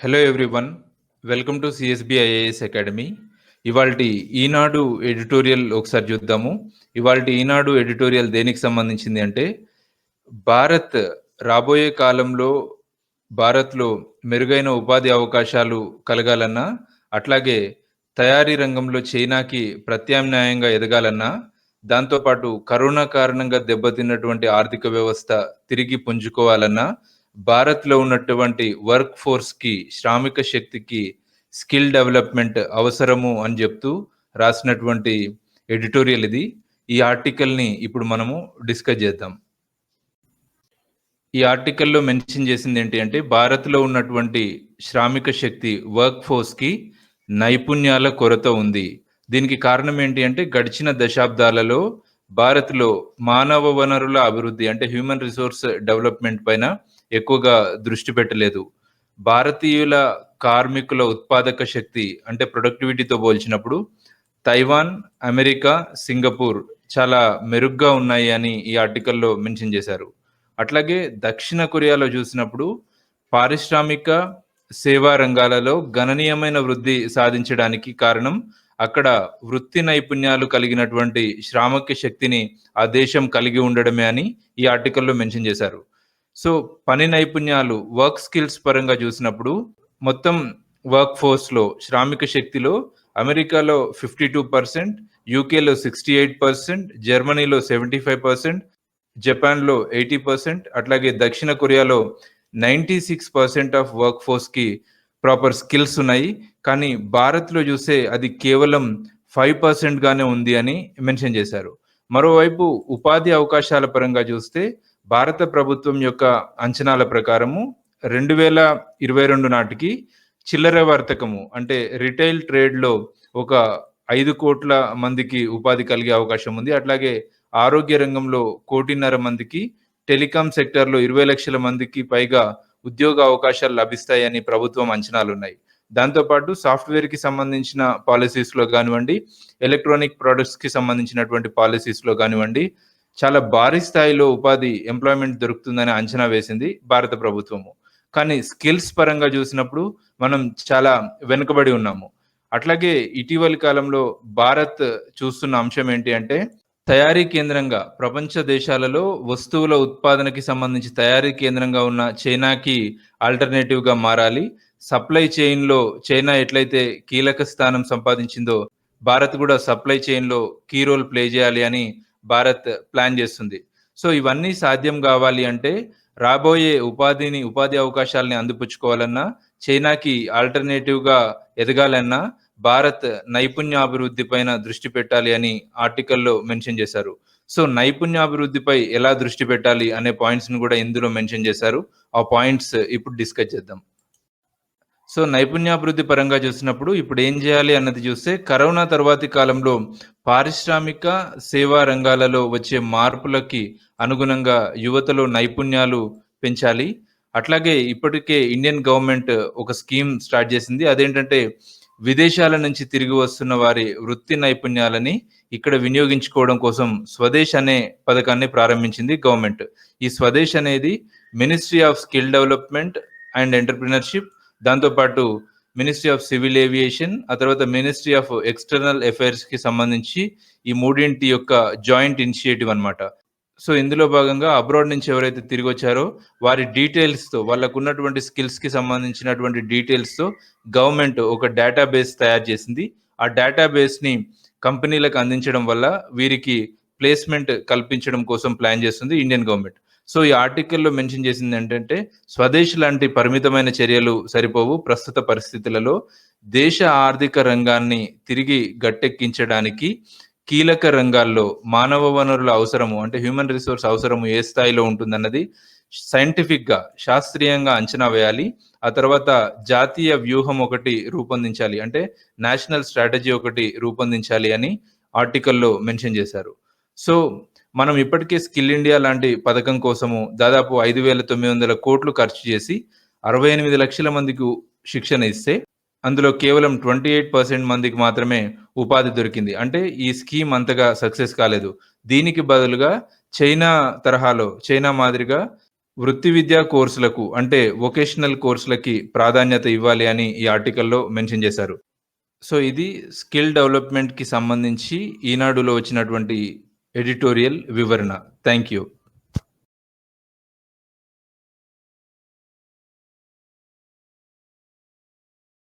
Hello everyone. Welcome to CSB IAS academy. ఇవాల్టి ఈనాడు editorial ఒకసారి చూద్దాము. ఇవాల్టి ఈనాడు ఎడిటోరియల్ దేనికి సంబంధించింది అంటే, భారత్ రాబోయే కాలంలో భారత్‌లో మెరుగైన ఉపాధి అవకాశాలు కలగాలన్నా, అట్లాగే తయారీ రంగంలో చైనాకి ప్రత్యామ్నాయంగా ఎదగాలన్నా, దాంతో పాటు కరోనా కారణంగా దెబ్బతిన్నటువంటి ఆర్థిక వ్యవస్థ తిరిగి పుంజుకోవాలన్నా, భారత్‌లో ఉన్నటువంటి వర్క్ ఫోర్స్‌కి, శ్రామిక శక్తికి స్కిల్ డెవలప్‌మెంట్ అవసరము అని జెప్తూ రాసినటువంటి ఎడిటోరియల్ ఇది. ఈ ఆర్టికల్‌ని ఇప్పుడు మనము డిస్కస్ జేద్దాం. ఈ ఆర్టికల్‌లో మెన్షన్ చేసిందేంటి అంటే, భారత్‌లో ఉన్నటువంటి శ్రామిక శక్తి వర్క్ ఫోర్స్‌కి నైపుణ్యాల కొరత ఉంది. దీనికి కారణం ఏంటి అంటే, గడిచిన దశాబ్దాలలో భారత్‌లో మానవ వనరుల అభివృద్ధి అంటే హ్యూమన్ రిసోర్స్ డెవలప్‌మెంట్ పైన ఎక్కువగా దృష్టి పెట్టలేదు. భారతీయుల కార్మికుల ఉత్పాదక శక్తి అంటే ప్రొడక్టివిటీతో పోల్చినప్పుడు తైవాన్, అమెరికా, సింగపూర్ చాలా మెరుగ్గా ఉన్నాయి అని ఈ ఆర్టికల్‌లో మెన్షన్ చేశారు. అట్లాగే దక్షిణ కొరియాలో చూసినప్పుడు పారిశ్రామిక, సేవా రంగాలలో గణనీయమైన వృద్ధి సాధించడానికి కారణం అక్కడ వృత్తి నైపుణ్యాలు కలిగినటువంటి శ్రామిక శక్తిని ఆ దేశం కలిగి ఉండడమే అని ఈ ఆర్టికల్‌లో మెన్షన్ చేశారు. సో, పని నైపుణ్యాలు వర్క్ స్కిల్స్ పరంగా చూసినప్పుడు మొత్తం వర్క్ ఫోర్స్‌లో శ్రామిక శక్తిలో అమెరికాలో 52%, యూకేలో 68%, జర్మనీలో 75%, జపాన్‌లో 80%, అట్లాగే దక్షిణ కొరియాలో 96% ఆఫ్ వర్క్ ఫోర్స్‌కి ప్రాపర్ స్కిల్స్ ఉన్నాయి. కానీ భారత్‌లో చూస్తే అది కేవలం 5% గానే ఉంది అని మెన్షన్ చేశారు. మరోవైపు ఉపాధి అవకాశాల పరంగా చూస్తే భారత ప్రభుత్వం యొక్క అంచనాల ప్రకారము 2022 నాటికి చిల్లర వర్తకము అంటే రిటైల్ ట్రేడ్‌లో ఒక 5,00,00,000 మందికి ఉపాధి కలిగే అవకాశం ఉంది. అట్లాగే ఆరోగ్య రంగంలో 1,50,00,000 మందికి, టెలికాం సెక్టార్‌లో 20,00,000 మందికి పైగా ఉద్యోగ అవకాశాలు లభిస్తాయని ప్రభుత్వం అంచనాలున్నాయి. దాంతో పాటు సాఫ్ట్‌వేర్‌కి సంబంధించిన పాలిసీస్‌లో గానివ్వండి, ఎలక్ట్రానిక్ ప్రొడక్ట్స్‌కి సంబంధించినటువంటి పాలిసీస్‌లో గానివ్వండి, చాలా భారీ స్థాయిలో ఉపాధి ఎంప్లాయ్‌మెంట్ దొరుకుతుందని అంచనా వేసింది భారత ప్రభుత్వము. కానీ స్కిల్స్ పరంగా చూసినప్పుడు మనం చాలా వెనుకబడి ఉన్నాము. అట్లాగే ఇటీవలి కాలంలో భారత్ చూస్తున్న అంశం ఏంటి అంటే, తయారీ కేంద్రంగా ప్రపంచ దేశాలలో వస్తువుల ఉత్పాదనకి సంబంధించి తయారీ కేంద్రంగా ఉన్న చైనాకి ఆల్టర్‌నేటివ్‌గా మారాలి. సప్లై చైన్‌లో చైనా ఎట్లయితే కీలక స్థానం సంపాదించిందో, భారత్ కూడా సప్లై చైన్‌లో కీ రోల్ ప్లే చేయాలి అని భారత్ ప్లాన్ చేస్తుంది. సో, ఇవన్నీ సాధ్యం కావాలి అంటే రాబోయే ఉపాధి అవకాశాలని అందిపుచ్చుకోవాలన్నా, చైనాకి ఆల్టర్‌నేటివ్‌గా ఎదగాలన్నా భారత్ నైపుణ్యాభివృద్ధి పైన దృష్టి పెట్టాలి అని ఆర్టికల్‌లో మెన్షన్ చేశారు. సో, నైపుణ్యాభివృద్ధిపై ఎలా దృష్టి పెట్టాలి అనే పాయింట్స్‌ని కూడా ఇందులో మెన్షన్ చేశారు. ఆ పాయింట్స్ ఇప్పుడు డిస్కస్ చేద్దాం. సో, నైపుణ్యాభివృద్ధి పరంగా చూసినప్పుడు ఇప్పుడు ఏం చేయాలి అన్నది చూస్తే, కరోనా తర్వాతి కాలంలో పారిశ్రామిక, సేవా రంగాలలో వచ్చే మార్పులకి అనుగుణంగా యువతలో నైపుణ్యాలు పెంచాలి. అట్లాగే ఇప్పటికే ఇండియన్ గవర్నమెంట్ ఒక స్కీమ్ స్టార్ట్ చేసింది. అదేంటంటే విదేశాల నుంచి తిరిగి వస్తున్న వారి వృత్తి నైపుణ్యాలని ఇక్కడ వినియోగించుకోవడం కోసం స్వదేశ్ అనే పథకాన్ని ప్రారంభించింది గవర్నమెంట్. ఈ స్వదేశ్ అనేది ministry of skill development and entrepreneurship, దాంతో పాటు మినిస్ట్రీ ఆఫ్ సివిల్ ఏవియేషన్, ఆ తర్వాత మినిస్ట్రీ ఆఫ్ ఎక్స్‌టర్నల్ అఫైర్స్‌కి సంబంధించి ఈ మూడింటి యొక్క జాయింట్ ఇనిషియేటివ్ అన్నమాట. సో, ఇందులో భాగంగా అబ్రాడ్ నుంచి ఎవరైతే తిరిగొచ్చారో వారి డీటెయిల్స్‌తో, వాళ్ళకున్నటువంటి స్కిల్స్‌కి సంబంధించినటువంటి డీటెయిల్స్‌తో గవర్నమెంట్ ఒక డేటాబేస్ తయారు చేసింది. ఆ డేటాబేస్‌ని కంపెనీలకు అందించడం వల్ల వీరికి ప్లేస్‌మెంట్ కల్పించడం కోసం ప్లాన్ చేస్తుంది ఇండియన్ గవర్నమెంట్. సో, ఈ ఆర్టికల్‌లో మెన్షన్ చేసిందేంటంటే, స్వదేశ్ లాంటి పరిమితమైన చర్యలు సరిపోవు. ప్రస్తుత పరిస్థితులలో దేశ ఆర్థిక రంగాన్ని తిరిగి గట్టెక్కించడానికి కీలక రంగాల్లో మానవ వనరుల అవసరము అంటే హ్యూమన్ రిసోర్స్ అవసరము ఏ స్థాయిలో ఉంటుందన్నది సైంటిఫిక్‌గా, శాస్త్రీయంగా అంచనా వేయాలి. ఆ తర్వాత జాతీయ వ్యూహం ఒకటి రూపొందించాలి. అంటే నేషనల్ స్ట్రాటజీ ఒకటి రూపొందించాలి అని ఆర్టికల్‌లో మెన్షన్ చేశారు. సో, మనం ఇప్పటికే స్కిల్ ఇండియా లాంటి పథకం కోసము దాదాపు 5,900,00,00,000 ఖర్చు చేసి 68,00,000 మందికి శిక్షణ ఇస్తే, అందులో కేవలం 28% మందికి మాత్రమే ఉపాధి దొరికింది. అంటే ఈ స్కీమ్ అంతగా సక్సెస్ కాలేదు. దీనికి బదులుగా చైనా మాదిరిగా వృత్తి విద్యా కోర్సులకు అంటే వొకేషనల్ కోర్సులకి ప్రాధాన్యత ఇవ్వాలి అని ఈ ఆర్టికల్‌లో మెన్షన్ చేశారు. సో, ఇది స్కిల్ డెవలప్‌మెంట్‌కి సంబంధించి ఈనాడులో వచ్చినటువంటి ఎడిటోరియల్ వివరణ. Thank you.